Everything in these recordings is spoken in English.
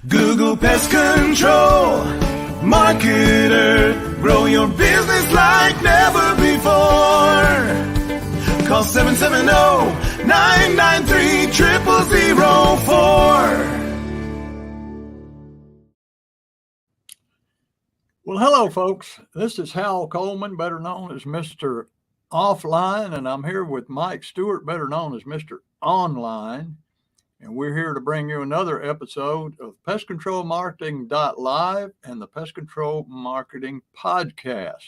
Google Pest Control Marketer. Grow your business like never before. Call 770-993-0004. Well, hello, folks. This is Hal Coleman, better known as Mr. Offline, and I'm here with Mike Stewart, better known as Mr. Online. And we're here to bring you another episode of Pest Control Marketing Live and the Pest Control Marketing Podcast,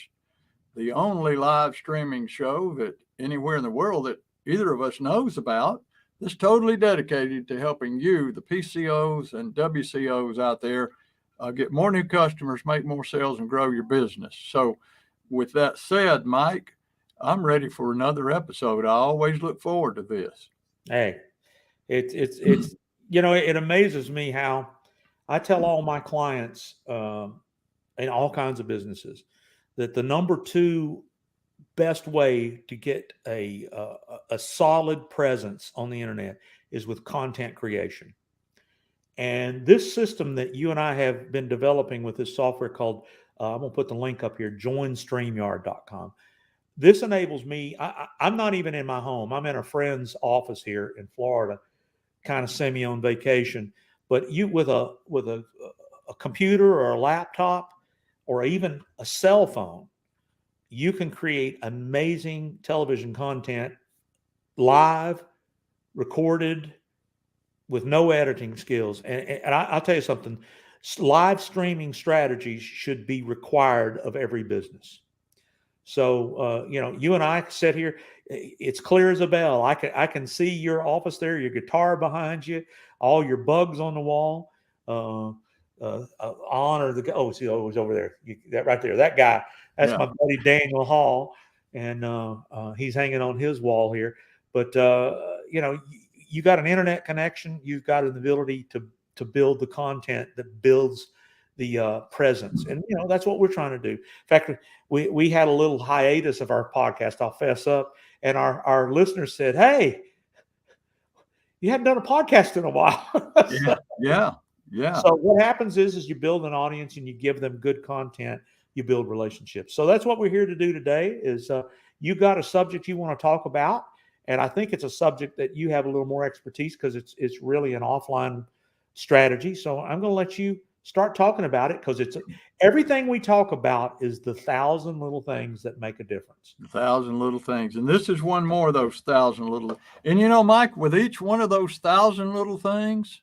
the only live streaming show that anywhere in the world that either of us knows about that's totally dedicated to helping you, the PCOs and WCOs out there, get more new customers, make more sales, and grow your business. So with that said, Mike, I'm ready for another episode. I always look forward to this. Hey, it's it amazes me how I tell all my clients in all kinds of businesses that the number two best way to get a solid presence on the internet is with content creation. And this system that you and I have been developing with this software called, I'm going to put the link up here, joinstreamyard.com. This enables me, I'm not even in my home. I'm in a friend's office here in Florida, kind of semi on vacation. But you with a computer or a laptop or even a cell phone, you can create amazing television content live, recorded, with no editing skills. And I'll tell you something, live streaming strategies should be required of every business. So, you and I sit here, it's clear as a bell. I can see your office there, your guitar behind you, all your bugs on the wall. He's over there. That right there, that guy, that's my buddy Daniel Hall. And he's hanging on his wall here. But, you got an internet connection, you've got an ability to build the content that builds the presence. And, that's what we're trying to do. In fact, we had a little hiatus of our podcast, I'll fess up. And our listeners said, hey, you hadn't done a podcast in a while. Yeah. So what happens is you build an audience and you give them good content, you build relationships. So that's what we're here to do today is you got a subject you want to talk about. And I think it's a subject that you have a little more expertise because it's really an offline strategy. So I'm going to let you start talking about it because it's everything we talk about is the 1,000 little things that make a difference. 1,000 little things. And this is one more of those 1,000 little. And Mike, with each one of those 1,000 little things,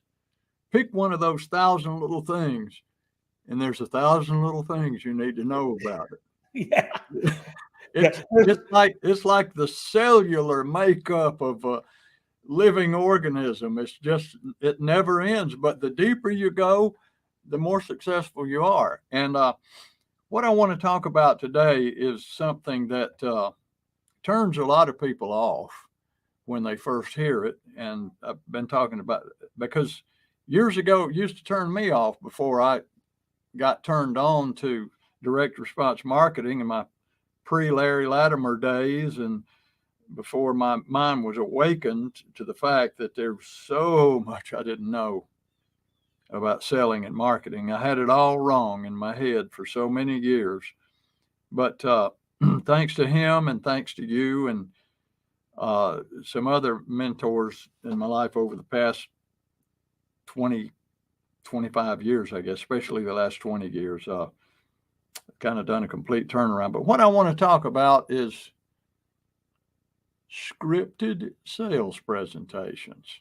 pick one of those 1,000 little things. And there's 1,000 little things you need to know about it. Yeah. It's like the cellular makeup of a living organism. It never ends. But the deeper you go, the more successful you are. And what I want to talk about today is something that turns a lot of people off when they first hear it. And I've been talking about it because years ago, it used to turn me off before I got turned on to direct response marketing in my pre-Larry Latimer days and before my mind was awakened to the fact that there was so much I didn't know about selling and marketing. I had it all wrong in my head for so many years. But thanks to him and thanks to you and some other mentors in my life over the past 20, 25 years, I guess, especially the last 20 years, kind of done a complete turnaround. But what I want to talk about is scripted sales presentations.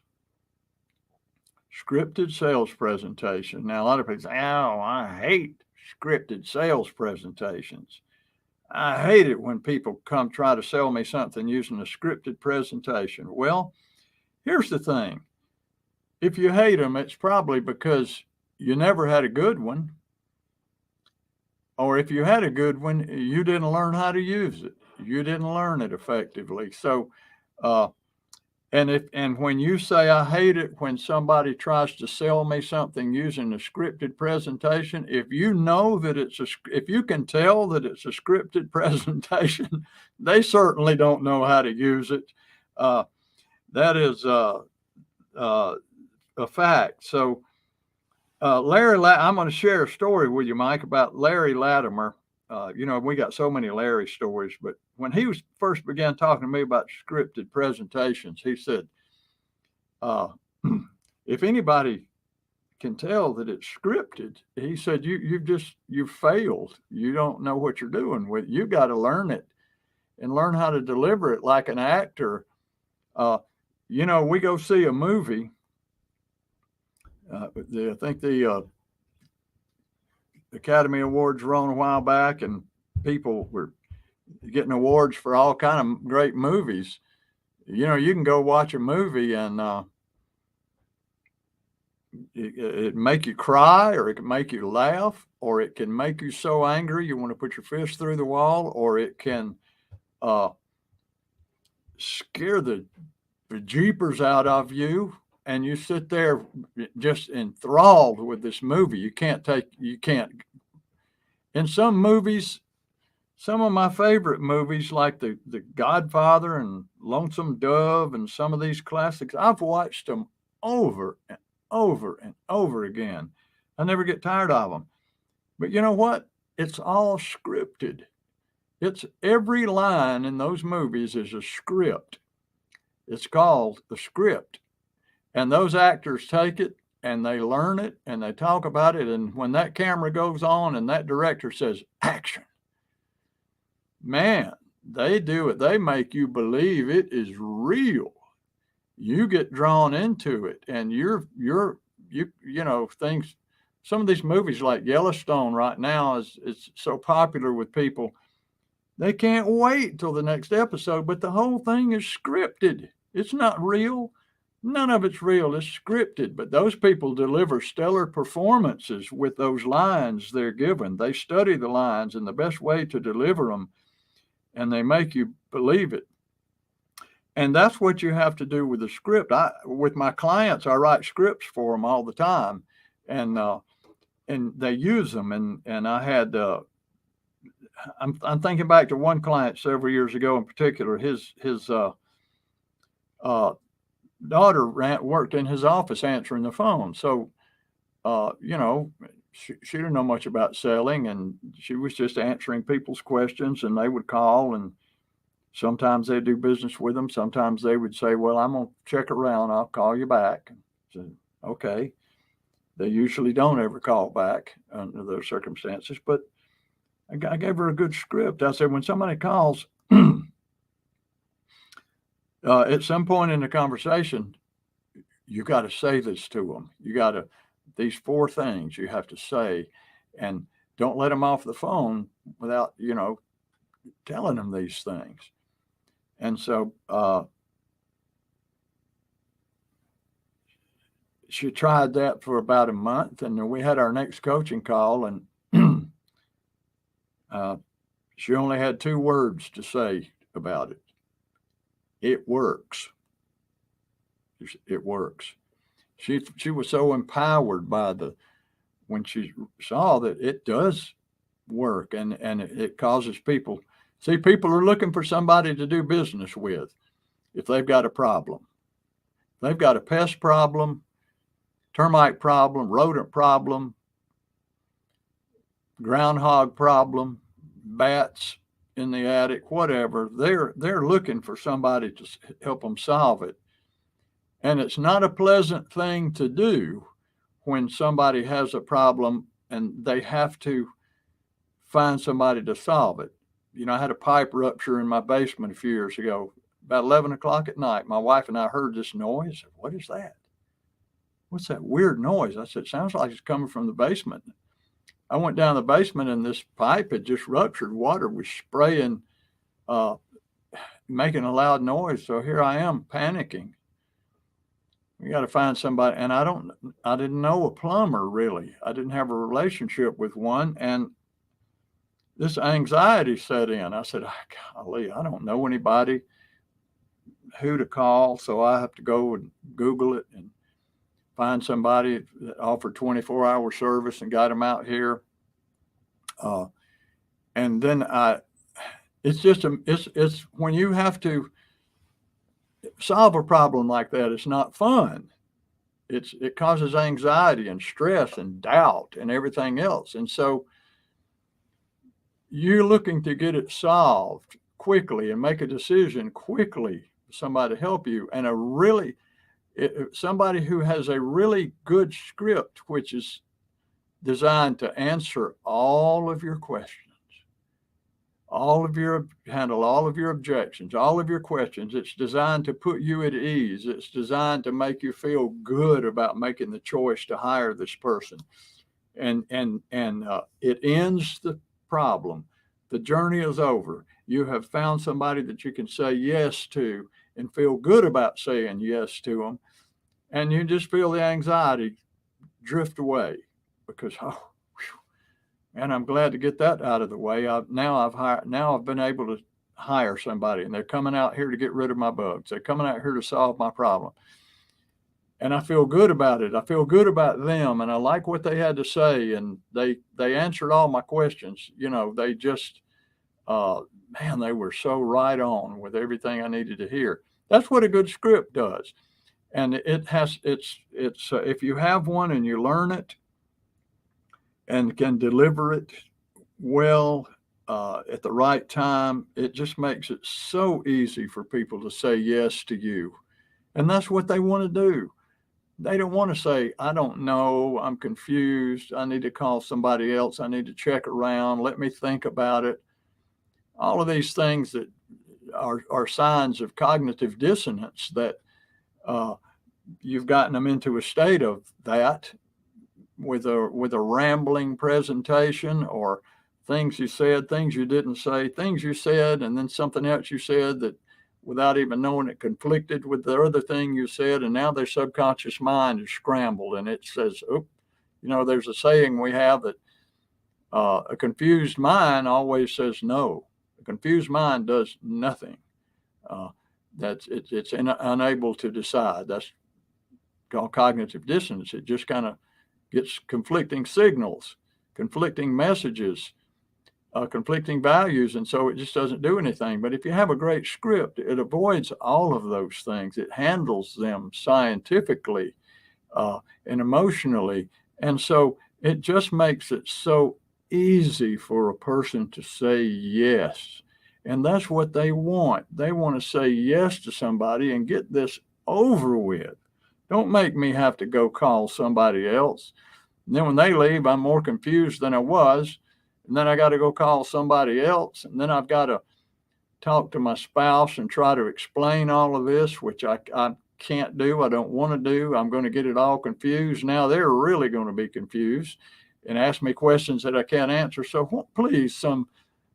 Scripted sales presentation. Now, a lot of people say, oh, I hate scripted sales presentations. I hate it when people come try to sell me something using a scripted presentation. Well, here's the thing. If you hate them, it's probably because you never had a good one. Or if you had a good one, you didn't learn how to use it. You didn't learn it effectively. So, and when you say, I hate it when somebody tries to sell me something using a scripted presentation, if you know that if you can tell that it's a scripted presentation, they certainly don't know how to use it. That is a fact. So I'm going to share a story with you, Mike, about Larry Latimer. We got so many Larry stories, but when he was first began talking to me about scripted presentations, he said, uh, if anybody can tell that it's scripted, he said, you failed. You don't know what you're doing with it. You got to learn it and learn how to deliver it like an actor. We go see a movie. I think the Academy Awards were on a while back, and people were getting awards for all kind of great movies. You can go watch a movie and it make you cry, or it can make you laugh, or it can make you so angry you want to put your fist through the wall, or it can scare the jeepers out of you, and you sit there just enthralled with this movie. You can't. In some movies, some of my favorite movies, like the Godfather and Lonesome Dove and some of these classics, I've watched them over and over and over again. I never get tired of them. But you know what? It's all scripted. It's every line in those movies is a script. It's called the script. And those actors take it and they learn it and they talk about it. And when that camera goes on and that director says action, man, they do it. They make you believe it is real. You get drawn into it, and things. Some of these movies like Yellowstone right now is so popular with people. They can't wait till the next episode, but the whole thing is scripted. It's not real. None of it's real. It's scripted, but those people deliver stellar performances with those lines they're given. They study the lines and the best way to deliver them, and they make you believe it. And that's what you have to do with the script. With my clients, I write scripts for them all the time, and they use them. And I had, I'm thinking back to one client several years ago in particular. His daughter worked in his office answering the phone. So, she didn't know much about selling, and she was just answering people's questions, and they would call, and sometimes they'd do business with them. Sometimes they would say, well, I'm going to check around. I'll call you back. So, okay. They usually don't ever call back under those circumstances, but I gave her a good script. I said, when somebody calls, at some point in the conversation, you got to say this to them. These 4 things you have to say, and don't let them off the phone without, telling them these things. And so she tried that for about a month, and then we had our next coaching call, and she only had 2 words to say about it. It works. It works. She was so empowered by when she saw that it does work, and it causes people. See, people are looking for somebody to do business with if they've got a problem. They've got a pest problem, termite problem, rodent problem, groundhog problem, bats in the attic, whatever. They're looking for somebody to help them solve it. And it's not a pleasant thing to do when somebody has a problem and they have to find somebody to solve it. I had a pipe rupture in my basement a few years ago. About 11 o'clock at night, my wife and I heard this noise. I said, what is that? What's that weird noise? I said, sounds like it's coming from the basement. I went down the basement, and this pipe had just ruptured. Water was spraying, making a loud noise. So here I am panicking. We got to find somebody. And I didn't know a plumber, really. I didn't have a relationship with one. And this anxiety set in. I said, golly, I don't know anybody who to call. So I have to go and Google it and find somebody that offered 24-hour service and got them out here. And then it's when you have to solve a problem like that, it's not fun. it causes anxiety and stress and doubt and everything else. And so you're looking to get it solved quickly and make a decision quickly, somebody to help you, and somebody who has a really good script, which is designed to answer all of your questions, handle all of your objections, all of your questions. It's designed to put you at ease. It's designed to make you feel good about making the choice to hire this person. And it ends the problem. The journey is over. You have found somebody that you can say yes to and feel good about saying yes to them. And you just feel the anxiety drift away because, and I'm glad to get that out of the way. Now I've been able to hire somebody, and they're coming out here to get rid of my bugs. They're coming out here to solve my problem. And I feel good about it. I feel good about them, and I like what they had to say. And they answered all my questions. They just, they were so right on with everything I needed to hear. That's what a good script does. And if you have one and you learn it and can deliver it well at the right time, it just makes it so easy for people to say yes to you. And that's what they want to do. They don't want to say, I don't know, I'm confused, I need to call somebody else, I need to check around, let me think about it. All of these things that are signs of cognitive dissonance that you've gotten them into a state of that with a rambling presentation, or things you said, things you didn't say, things you said, and then something else you said that without even knowing it conflicted with the other thing you said. And now their subconscious mind is scrambled, and it says, there's a saying we have that a confused mind always says no. A confused mind does nothing. It's unable to decide. That's called cognitive dissonance. It just kind of gets conflicting signals, conflicting messages, conflicting values, and so it just doesn't do anything. But if you have a great script, it avoids all of those things. It handles them scientifically and emotionally, and so it just makes it so easy for a person to say yes. And that's what they want. They want to say yes to somebody and get this over with. Don't make me have to go call somebody else. And then when they leave, I'm more confused than I was. And then I got to go call somebody else. And then I've got to talk to my spouse and try to explain all of this, which I can't do. I don't want to do. I'm going to get it all confused. Now they're really going to be confused and ask me questions that I can't answer. So please, some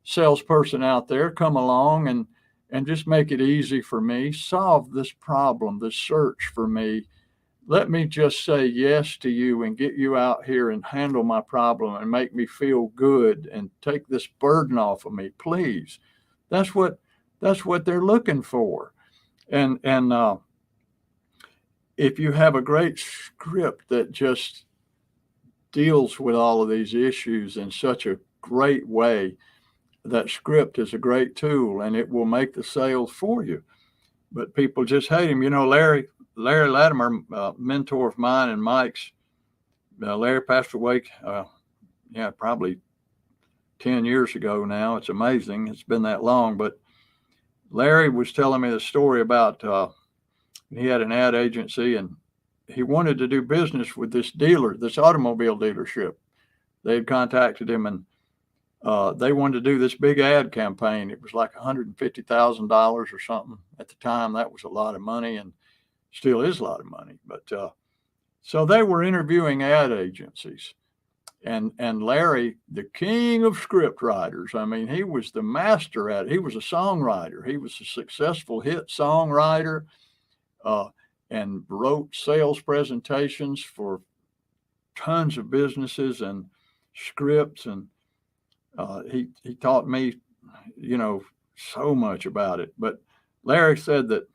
salesperson out there, come along and just make it easy for me. Solve this problem, this search for me. Let me just say yes to you and get you out here and handle my problem and make me feel good and take this burden off of me, please. That's what they're looking for. And if you have a great script that just deals with all of these issues in such a great way, that script is a great tool and it will make the sales for you. But people just hate him. Larry Latimer, mentor of mine and Mike's, Larry passed away, probably 10 years ago now. It's amazing. It's been that long. But Larry was telling me the story about he had an ad agency and he wanted to do business with this dealer, this automobile dealership. They had contacted him and they wanted to do this big ad campaign. It was like $150,000 or something at the time. That was a lot of money and still is a lot of money. But so they were interviewing ad agencies, and Larry, the king of script writers. I mean, he was the master at it. He was a songwriter. He was a successful hit songwriter, and wrote sales presentations for tons of businesses and scripts. And he taught me, so much about it. But Larry said that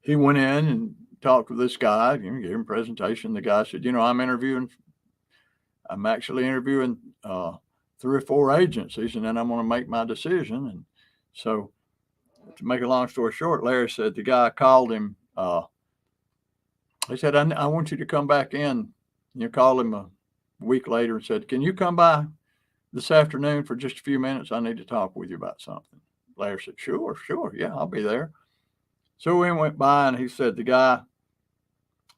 he went in and talked with this guy, gave him a presentation. The guy said, I'm actually interviewing 3 or 4 agencies, and then I'm going to make my decision. And so, to make a long story short, Larry said the guy called him He said, I want you to come back in. You called him a week later and said, can you come by this afternoon for just a few minutes? I need to talk with you about something. Larry said, sure, yeah, I'll be there. So we went by, and he said,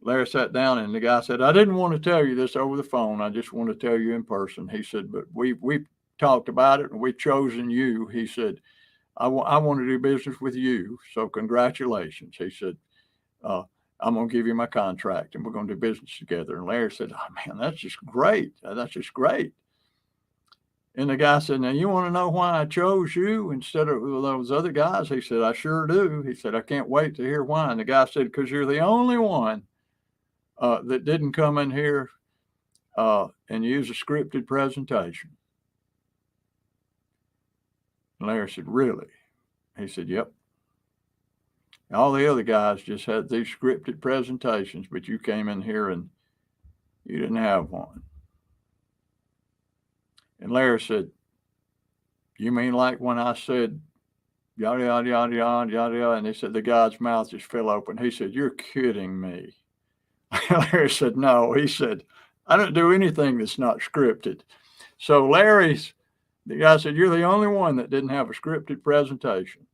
Larry sat down, and the guy said, I didn't want to tell you this over the phone. I just want to tell you in person. He said, but we've talked about it, and we've chosen you. He said, I want to do business with you. So congratulations. He said, I'm going to give you my contract, and we're going to do business together. And Larry said, oh, man, that's just great. That's just great. And the guy said, now, you want to know why I chose you instead of those other guys? He said, I sure do. He said, I can't wait to hear why. And the guy said, because you're the only one that didn't come in here and use a scripted presentation. And Larry said, really? He said, yep. All the other guys just had these scripted presentations, but you came in here and you didn't have one. And Larry said, you mean like when I said, yada, yada, yada, yada, yada, yada, and he said, the guy's mouth just fell open. He said, you're kidding me. Larry said, no. He said, I don't do anything that's not scripted. So the guy said, you're the only one that didn't have a scripted presentation.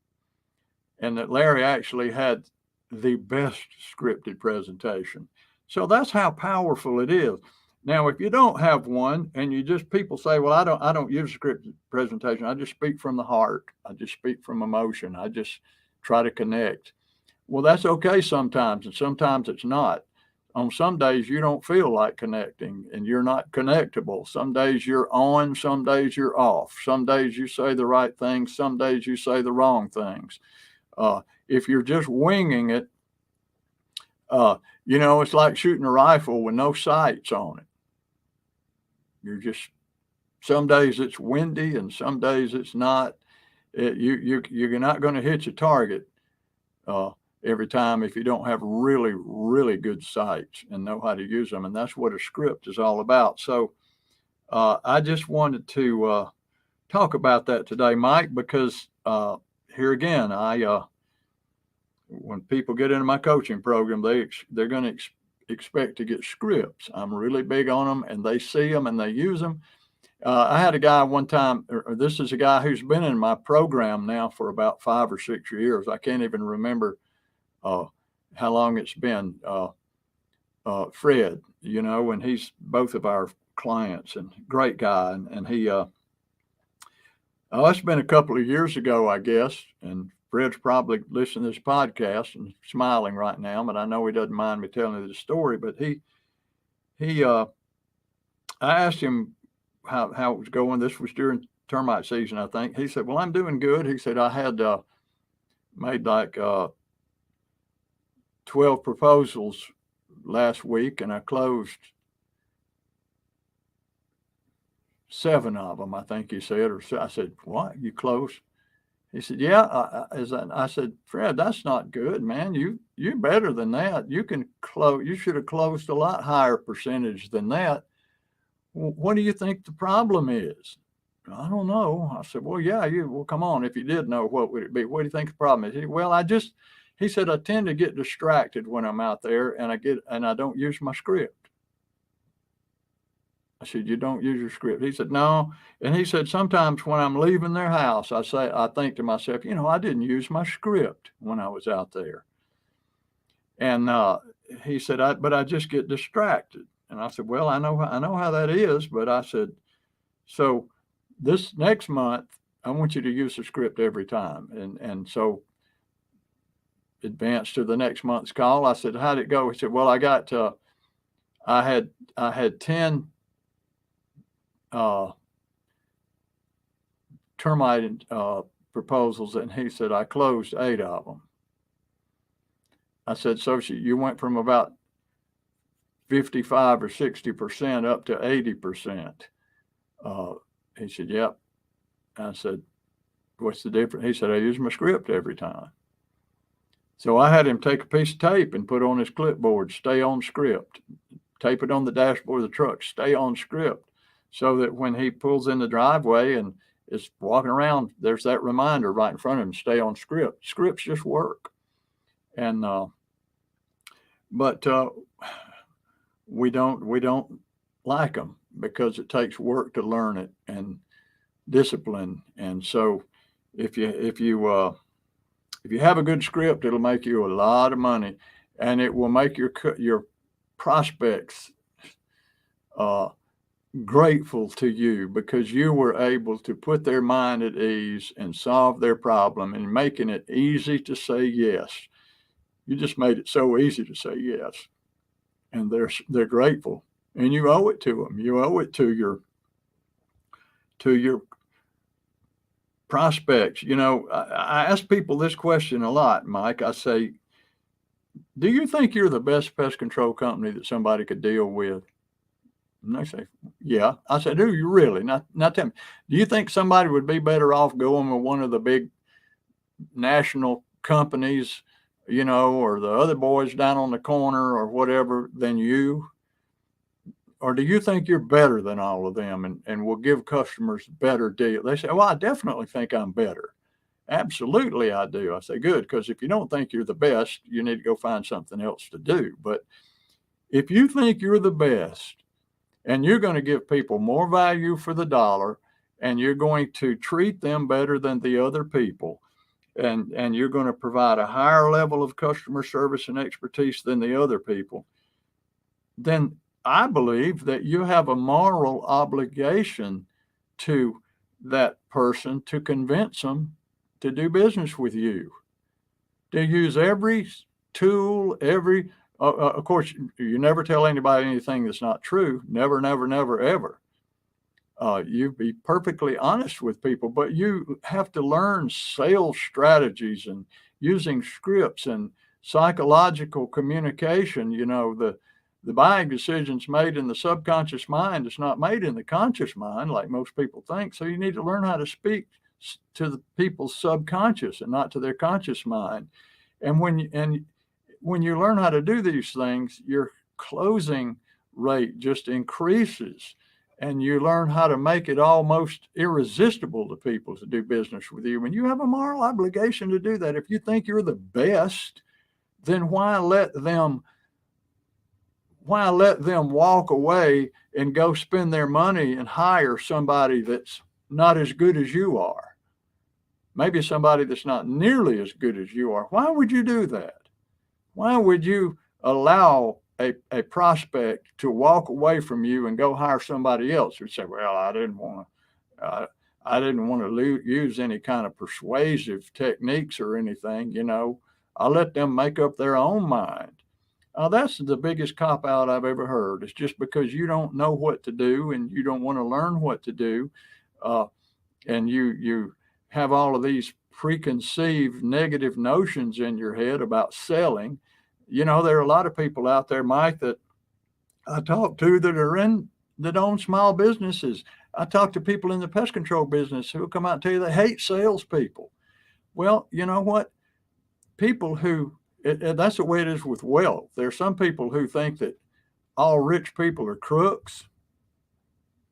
And that Larry actually had the best scripted presentation. So that's how powerful it is. Now, if you don't have one and people say, well, I don't use a scripted presentation. I just speak from the heart. I just speak from emotion. I just try to connect. Well, that's okay sometimes, and sometimes it's not. On some days you don't feel like connecting and you're not connectable. Some days you're on, some days you're off. Some days you say the right things, some days you say the wrong things. If you're just winging it, it's like shooting a rifle with no sights on it. Some days it's windy and some days it's not. You're not going to hit your target every time if you don't have really, really good sights and know how to use them. And that's what a script is all about. So I just wanted to talk about that today, Mike, because here again, when people get into my coaching program, they're going to expect to get scripts. I'm really big on them, and they see them and they use them. I had a guy one time, or this is a guy who's been in my program now for about 5 or 6 years. I can't even remember how long it's been. Fred, and he's both of our clients, and great guy. And he, it's been a couple of years ago, I guess. And Fred's probably listening to this podcast and smiling right now, but I know he doesn't mind me telling you the story. But I asked him how it was going. This was during termite season, I think. He said, well, I'm doing good. He said, I had made like 12 proposals last week, and I closed 7 of them, I think he said. Or I said, what? You closed? He said, yeah. I said, Fred, that's not good, man. You're better than that. You should have closed a lot higher percentage than that. What do you think the problem is? I don't know. I said, well, yeah, come on. If you did know, what would it be? What do you think the problem is? He said, I tend to get distracted when I'm out there, and I don't use my script. I said, you don't use your script? He said, no. And he said, sometimes when I'm leaving their house, I think to myself, I didn't use my script when I was out there. And he said, but I just get distracted. And I said, well, I know how that is. But I said, so this next month, I want you to use the script every time. And so advanced to the next month's call. I said, how'd it go? He said, well, I had 10 termite proposals, and he said, I closed 8 of them. I said, so you went from about 55 or 60% up to 80%. He said, yep. I said, what's the difference? He said, I use my script every time. So I had him take a piece of tape and put on his clipboard, stay on script, tape it on the dashboard of the truck, stay on script, so that when he pulls in the driveway and is walking around, there's that reminder right in front of him, stay on script. Scripts just work. And but we don't like them because it takes work to learn it and discipline. And so if you have a good script, it'll make you a lot of money, and it will make your prospects uh, grateful to you because you were able to put their mind at ease and solve their problem and making it easy to say yes. You just made it so easy to say yes, and they're grateful, and you owe it to them. You owe it to your prospects. I ask people this question a lot, Mike. I say, do you think you're the best pest control company that somebody could deal with? And they say, yeah. I said, do you really? Not tell me. Do you think somebody would be better off going with one of the big national companies, or the other boys down on the corner or whatever than you? Or do you think you're better than all of them and will give customers better deal? They say, well, I definitely think I'm better. Absolutely, I do. I say, good, because if you don't think you're the best, you need to go find something else to do. But if you think you're the best and you're going to give people more value for the dollar and you're going to treat them better than the other people, and you're going to provide a higher level of customer service and expertise than the other people, then I believe that you have a moral obligation to that person to convince them to do business with you, to use every tool, of course, you never tell anybody anything that's not true. Never, never, never, ever. You be perfectly honest with people, but you have to learn sales strategies and using scripts and psychological communication. The buying decisions made in the subconscious mind is not made in the conscious mind like most people think. So you need to learn how to speak to the people's subconscious and not to their conscious mind. And when you learn how to do these things, your closing rate just increases, and you learn how to make it almost irresistible to people to do business with you. And you have a moral obligation to do that. If you think you're the best, then why let them walk away and go spend their money and hire somebody that's not as good as you are? Maybe somebody that's not nearly as good as you are. Why would you do that? Why would you allow a prospect to walk away from you and go hire somebody else who say, well, I didn't want to use any kind of persuasive techniques or anything. I let them make up their own mind. That's the biggest cop out I've ever heard. It's just because you don't know what to do and you don't want to learn what to do, and you have all of these preconceived negative notions in your head about selling. There are a lot of people out there, Mike, that I talk to that own small businesses. I talk to people in the pest control business who will come out and tell you they hate salespeople. Well, you know what? People that's the way it is with wealth. There are some people who think that all rich people are crooks.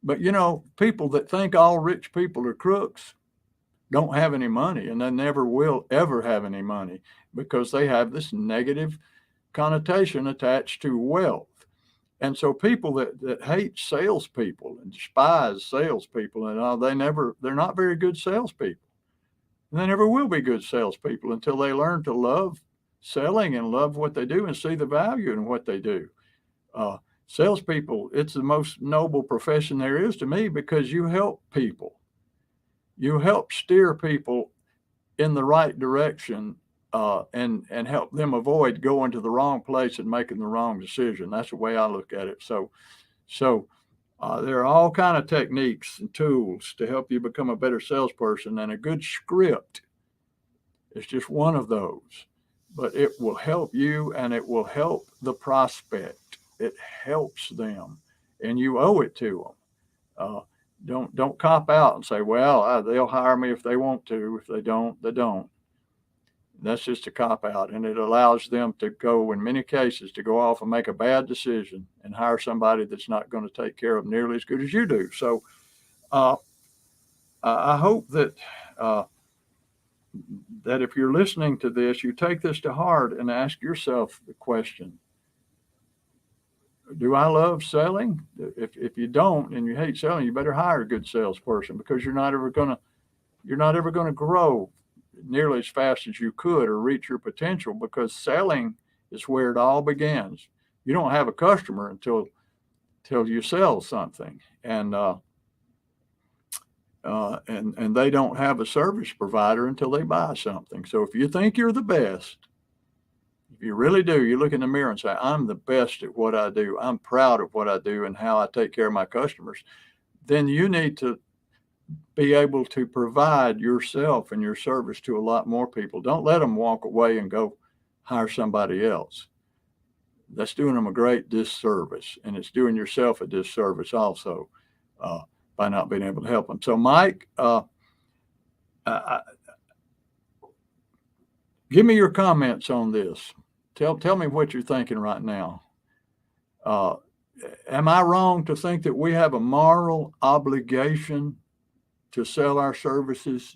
But, people that think all rich people are crooks don't have any money, and they never will ever have any money because they have this negative connotation attached to wealth. And so people that hate salespeople and despise salespeople and all, they're not very good salespeople. And they never will be good salespeople until they learn to love selling and love what they do and see the value in what they do. Salespeople, it's the most noble profession there is to me because you help people. You help steer people in the right direction and help them avoid going to the wrong place and making the wrong decision. That's the way I look at it. So there are all kind of techniques and tools to help you become a better salesperson, and a good script is just one of those. But it will help you and it will help the prospect. It helps them, and you owe it to them. Don't cop out and say, well, they'll hire me if they want to. If they don't, they don't. That's just a cop out, and it allows them to go, in many cases, to go off and make a bad decision and hire somebody that's not going to take care of nearly as good as you do. So I hope that if you're listening to this, you take this to heart and ask yourself the question, do I love selling? If you don't and you hate selling, you better hire a good salesperson, because you're not ever gonna grow nearly as fast as you could or reach your potential, because selling is where it all begins. You don't have a customer until you sell something, and they don't have a service provider until they buy something. So if you think you're the best, if you really do, you look in the mirror and say, I'm the best at what I do. I'm proud of what I do and how I take care of my customers. Then you need to be able to provide yourself and your service to a lot more people. Don't let them walk away and go hire somebody else. That's doing them a great disservice, and it's doing yourself a disservice also, by not being able to help them. So, Mike, give me your comments on this. Tell me what you're thinking right now. Am I wrong to think that we have a moral obligation to sell our services?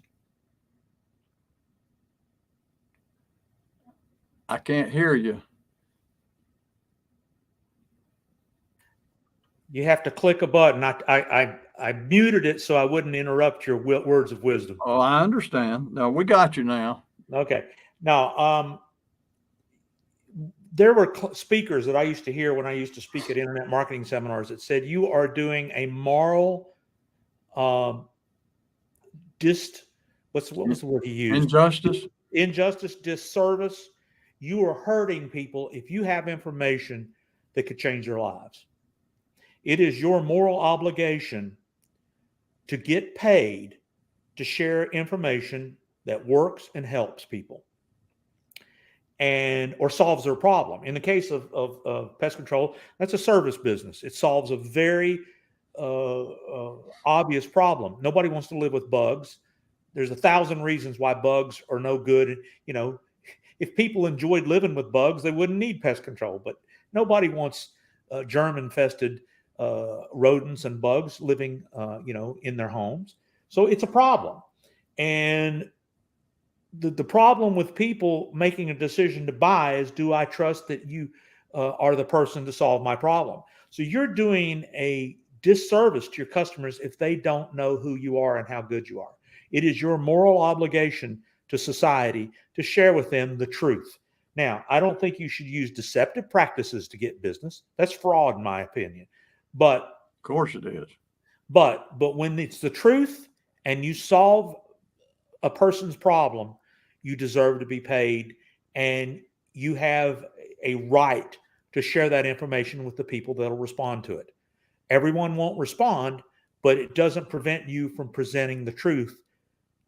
I can't hear you. You have to click a button. I muted it so I wouldn't interrupt your words of wisdom. Oh, I understand. No, we got you now. Okay. Now, there were speakers that I used to hear when I used to speak at internet marketing seminars that said you are doing a moral what was the word he used? Injustice, disservice. You are hurting people if you have information that could change their lives. It is your moral obligation to get paid to share information that works and helps people, or solves their problem. In the case of pest control, that's a service business. It solves a very obvious problem. Nobody wants to live with bugs. There's 1,000 reasons why bugs are no good. You know, if people enjoyed living with bugs, they wouldn't need pest control. But nobody wants germ-infested rodents and bugs living, in their homes. So it's a problem. And the problem with people making a decision to buy is, do I trust that you are the person to solve my problem? So you're doing a disservice to your customers if they don't know who you are and how good you are. It is your moral obligation to society to share with them the truth. Now, I don't think you should use deceptive practices to get business. That's fraud, in my opinion. But of course it is. But when it's the truth and you solve a person's problem, you deserve to be paid, and you have a right to share that information with the people that'll respond to it. Everyone won't respond, but it doesn't prevent you from presenting the truth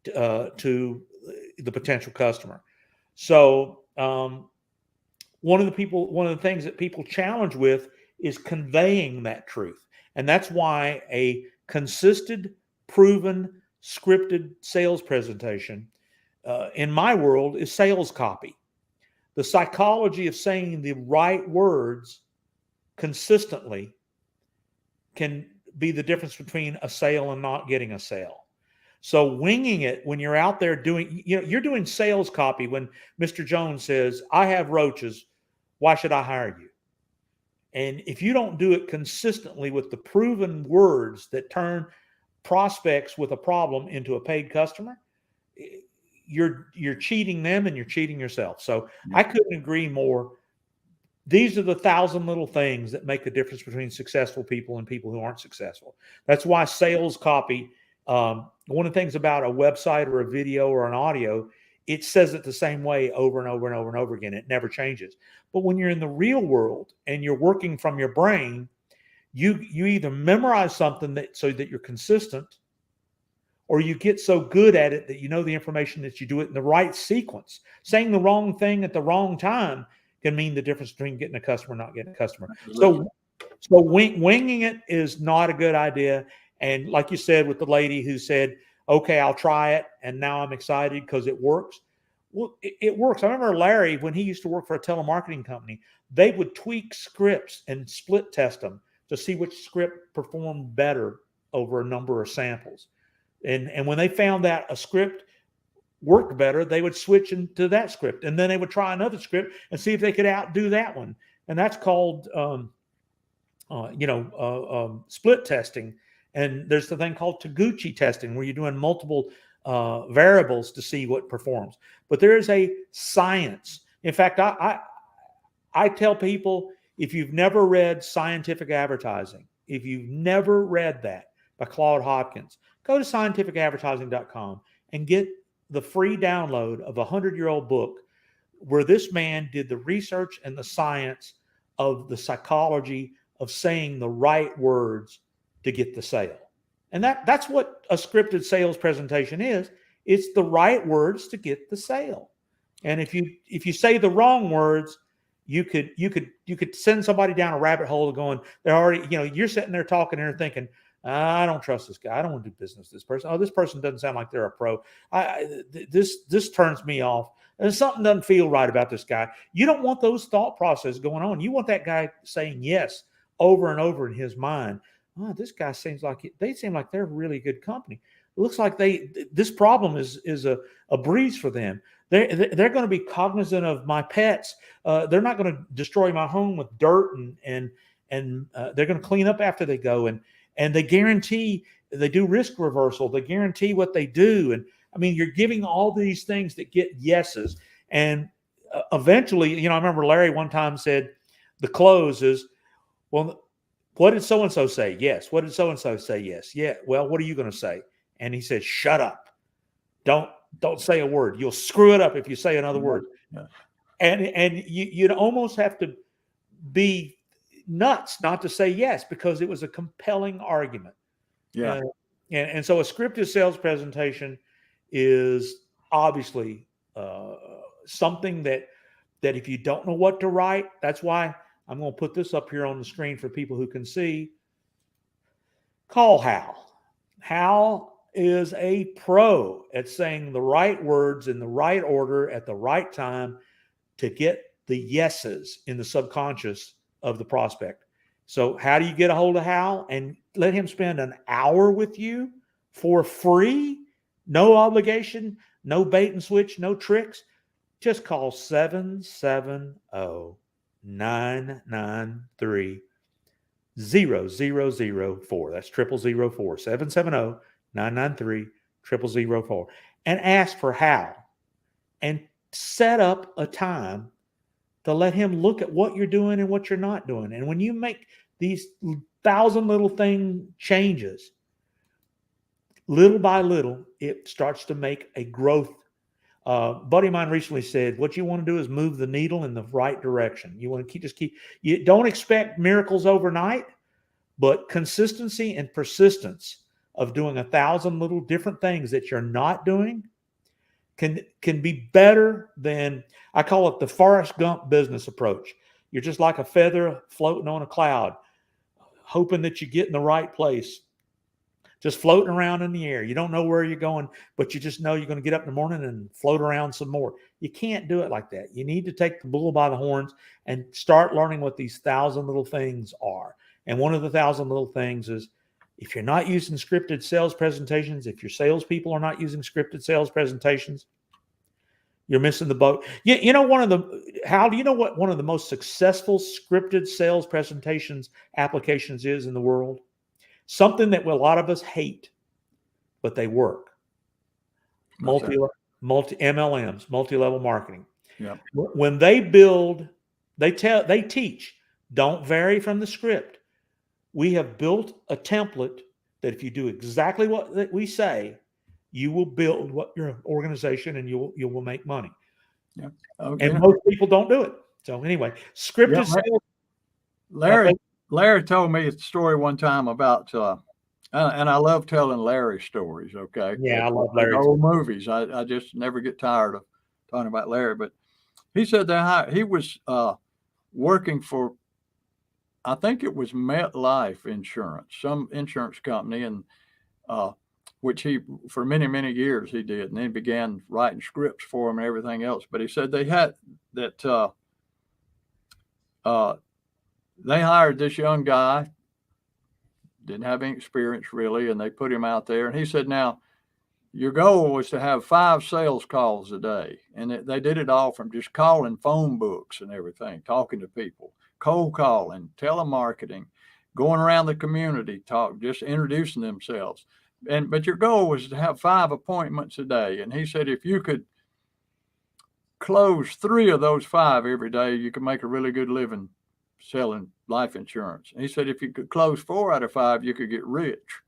to the potential customer. So one of the things that people challenge with is conveying that truth. And that's why a consistent, proven, scripted sales presentation in my world is sales copy. The psychology of saying the right words consistently can be the difference between a sale and not getting a sale. So winging it when you're out there doing, you're doing sales copy when Mr. Jones says, I have roaches, why should I hire you? And if you don't do it consistently with the proven words that turn prospects with a problem into a paid customer, you're cheating them and you're cheating yourself. So I couldn't agree more. These are the 1,000 little things that make the difference between successful people and people who aren't successful. That's why sales copy, one of the things about a website or a video or an audio, it says it the same way over and over and over and over again. It never changes. But when you're in the real world and you're working from your brain, you either memorize something so that you're consistent, or you get so good at it that you know the information that you do it in the right sequence. Saying the wrong thing at the wrong time can mean the difference between getting a customer and not getting a customer. So winging it is not a good idea. And like you said with the lady who said, okay, I'll try it, and now I'm excited because it works. Well, it works. I remember Larry, when he used to work for a telemarketing company, they would tweak scripts and split test them to see which script performed better over a number of samples. And when they found that a script worked better, they would switch into that script. And then they would try another script and see if they could outdo that one. And that's called split testing, and there's the thing called Taguchi testing where you're doing multiple variables to see what performs. But there is a science. In fact, I tell people, if you've never read Scientific Advertising, if you've never read that by Claude Hopkins, go to scientificadvertising.com and get the free download of a 100-year-old book where this man did the research and the science of the psychology of saying the right words to get the sale. And that's what a scripted sales presentation is. It's the right words to get the sale. And if you say the wrong words, you could send somebody down a rabbit hole going, they're already, you're sitting there talking and they're thinking, I don't trust this guy. I don't want to do business with this person. Oh, this person doesn't sound like they're a pro. This turns me off. And something doesn't feel right about this guy. You don't want those thought processes going on. You want that guy saying yes over and over in his mind. Oh, this guy seems like they seem like they're a really good company. It looks like this problem is a breeze for them. They're going to be cognizant of my pets. They're not going to destroy my home with dirt and they're going to clean up after they go. And they guarantee they do risk reversal. They guarantee what they do. And I mean, you're giving all these things that get yeses. And eventually, I remember Larry one time said, the close is, well, what did so-and-so say? Yes. What did so-and-so say? Yes. Yeah. Well, what are you going to say? And he said, shut up. Don't say a word. You'll screw it up if you say another word. Yeah. And you'd almost have to be nuts not to say yes, because it was a compelling argument. Yeah. And so a scripted sales presentation is obviously something that if you don't know what to write, that's why I'm going to put this up here on the screen for people who can see. Call Hal. Hal is a pro at saying the right words in the right order at the right time to get the yeses in the subconscious of the prospect. So how do you get a hold of Hal and let him spend an hour with you for free? No obligation, no bait and switch, no tricks. Just call 770-993-0004. That's 0004. 770-993-0004. And ask for Hal and set up a time to let him look at what you're doing and what you're not doing. And when you make these 1,000 little thing changes, little by little, it starts to make a growth. Buddy of mine recently said, what you want to do is move the needle in the right direction. You want to keep, you don't expect miracles overnight, but consistency and persistence of doing 1,000 little different things that you're not doing can be better than, I call it the Forrest Gump business approach. You're just like a feather floating on a cloud, hoping that you get in the right place, just floating around in the air. You don't know where you're going, but you just know you're going to get up in the morning and float around some more. You can't do it like that. You need to take the bull by the horns and start learning what these 1,000 little things are. And one of the 1,000 little things is, if you're not using scripted sales presentations, if your salespeople are not using scripted sales presentations, you're missing the boat. How do you know what one of the most successful scripted sales presentations applications is in the world? Something that a lot of us hate, but they work. Multi MLMs, multi-level marketing. Yeah. When they build, they teach, don't vary from the script. We have built a template that if you do exactly what we say, you will build what your organization and you will make money. Yeah. Okay. And most people don't do it. So anyway, scripted sales. Larry told me a story one time about, and I love telling Larry stories. Okay. Yeah, I love Larry. Old movies. I just never get tired of talking about Larry. But he said that he was working for, I think it was MetLife Insurance, some insurance company, and which he, for many, many years he did. And then he began writing scripts for them and everything else. But he said they had that, they hired this young guy, didn't have any experience really, and they put him out there. And he said, now, your goal was to have 5 sales calls a day. And they did it all from just calling phone books and everything, talking to people, cold calling, telemarketing. going around the community, just introducing themselves. But your goal was to have 5 appointments a day. And he said, if you could close 3 of those 5 every day, you could make a really good living selling life insurance. And he said, if you could close 4 out of 5, you could get rich.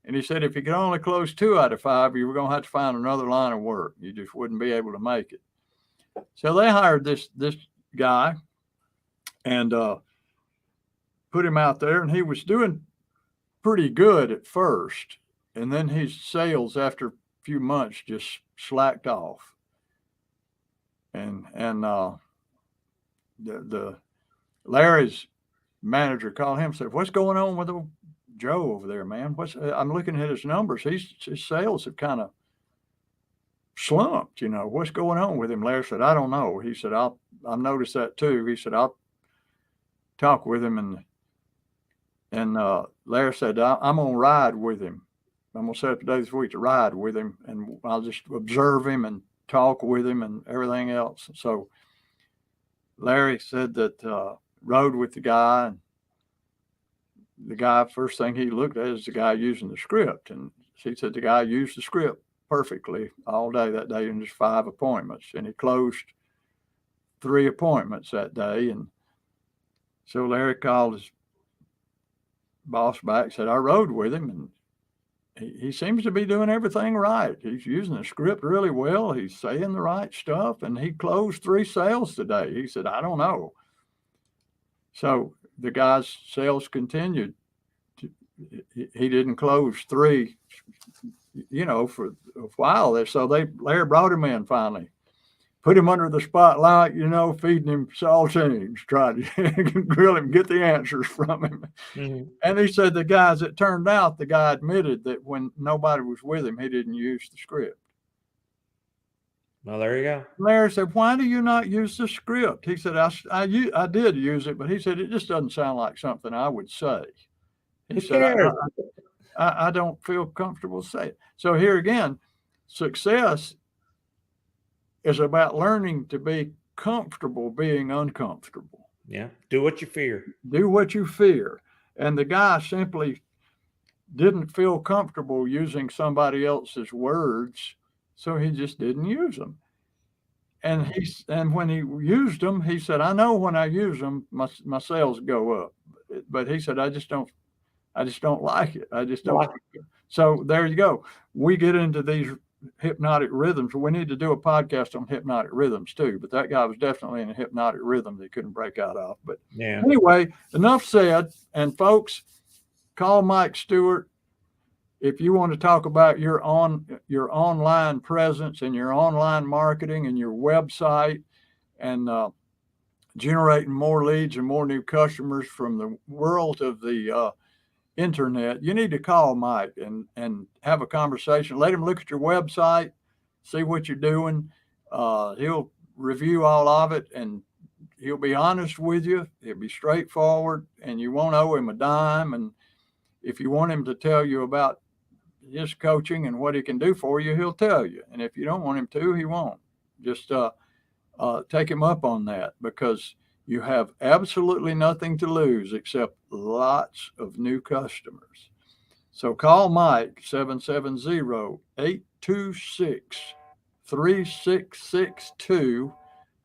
And he said, if you could only close 2 out of 5, you were going to have to find another line of work. You just wouldn't be able to make it. So they hired this guy and put him out there, and he was doing pretty good at first. And then his sales after a few months just slacked off. And the Larry's manager called him and said, what's going on with old Joe over there, man? I'm looking at his numbers. His sales have kind of slumped, what's going on with him? Larry said, I don't know. He said, I've noticed that too. He said, I'll talk with him. And Larry said, I'm going to ride with him. I'm going to set up a day this week to ride with him, and I'll just observe him and talk with him and everything else. So Larry said that rode with the guy, and the guy, first thing he looked at is the guy using the script. And he said the guy used the script perfectly all day that day in just 5 appointments. And he closed 3 appointments that day. And so Larry called his boss back, said, I rode with him, and he seems to be doing everything right. He's using the script really well. He's saying the right stuff, and he closed 3 sales today. He said, I don't know. So the guy's sales continued. He didn't close 3, for a while there. So Larry brought him in finally, put him under the spotlight, feeding him saltines, tried to grill him, get the answers from him. Mm-hmm. And he said as it turned out, the guy admitted that when nobody was with him, he didn't use the script. Well, there you go. Larry said, why do you not use the script? He said, I did use it, but he said, it just doesn't sound like something I would say. He said, I don't feel comfortable saying it. So here again, success is about learning to be comfortable being uncomfortable. Yeah. Do what you fear. Do what you fear. And the guy simply didn't feel comfortable using somebody else's words, so he just didn't use them. And when he used them, he said, I know when I use them, my sales go up. But he said, I just don't like it. I just don't like it. So there you go. We get into these hypnotic rhythms. We need to do a podcast on hypnotic rhythms too, but that guy was definitely in a hypnotic rhythm that he couldn't break out of. But anyway, enough said. And folks, call Mike Stewart if you want to talk about your online presence and your online marketing and your website and generating more leads and more new customers from the world of the internet. You need to call Mike and have a conversation. Let him look at your website, see what you're doing. He'll review all of it, and he'll be honest with you. He'll be straightforward, and you won't owe him a dime. And if you want him to tell you about his coaching and what he can do for you, he'll tell you. And if you don't want him to, he won't. Just take him up on that, because you have absolutely nothing to lose except lots of new customers. So call Mike, 770-826-3662,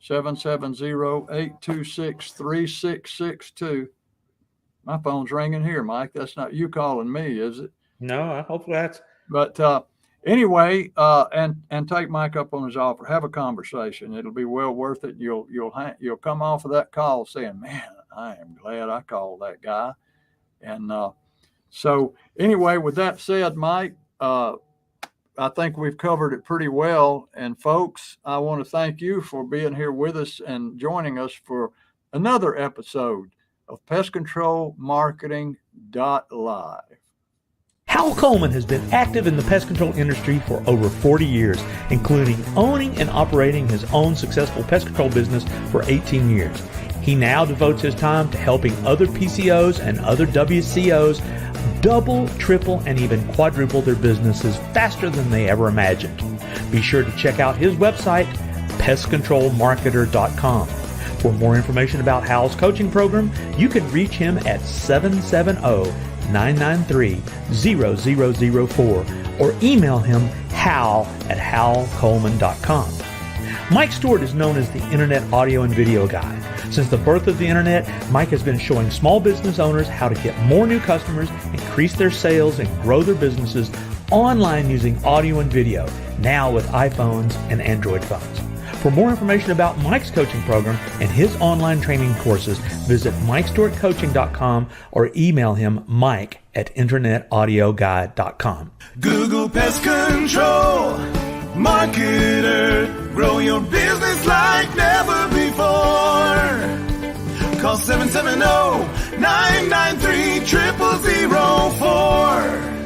770-826-3662. My phone's ringing here, Mike. That's not you calling me, is it? No, hopefully that's. But anyway, and take Mike up on his offer. Have a conversation. It'll be well worth it. You'll come off of that call saying, "Man, I am glad I called that guy." And so anyway, with that said, Mike, I think we've covered it pretty well. And folks, I want to thank you for being here with us and joining us for another episode of Pest Control Marketing.live. Hal Coleman has been active in the pest control industry for over 40 years, including owning and operating his own successful pest control business for 18 years. He now devotes his time to helping other PCOs and other WCOs double, triple, and even quadruple their businesses faster than they ever imagined. Be sure to check out his website, pestcontrolmarketer.com. For more information about Hal's coaching program, you can reach him at 770-993-0004 or email him hal@halcoleman.com. Mike Stewart is known as the Internet Audio and Video Guy. Since the birth of the Internet, Mike has been showing small business owners how to get more new customers, increase their sales, and grow their businesses online using audio and video, now with iPhones and Android phones. For more information about Mike's coaching program and his online training courses, visit MikeStewartCoaching.com or email him mike@internetaudioguide.com. Google Pest Control, marketer, grow your business like never before. Call 770-993-0004.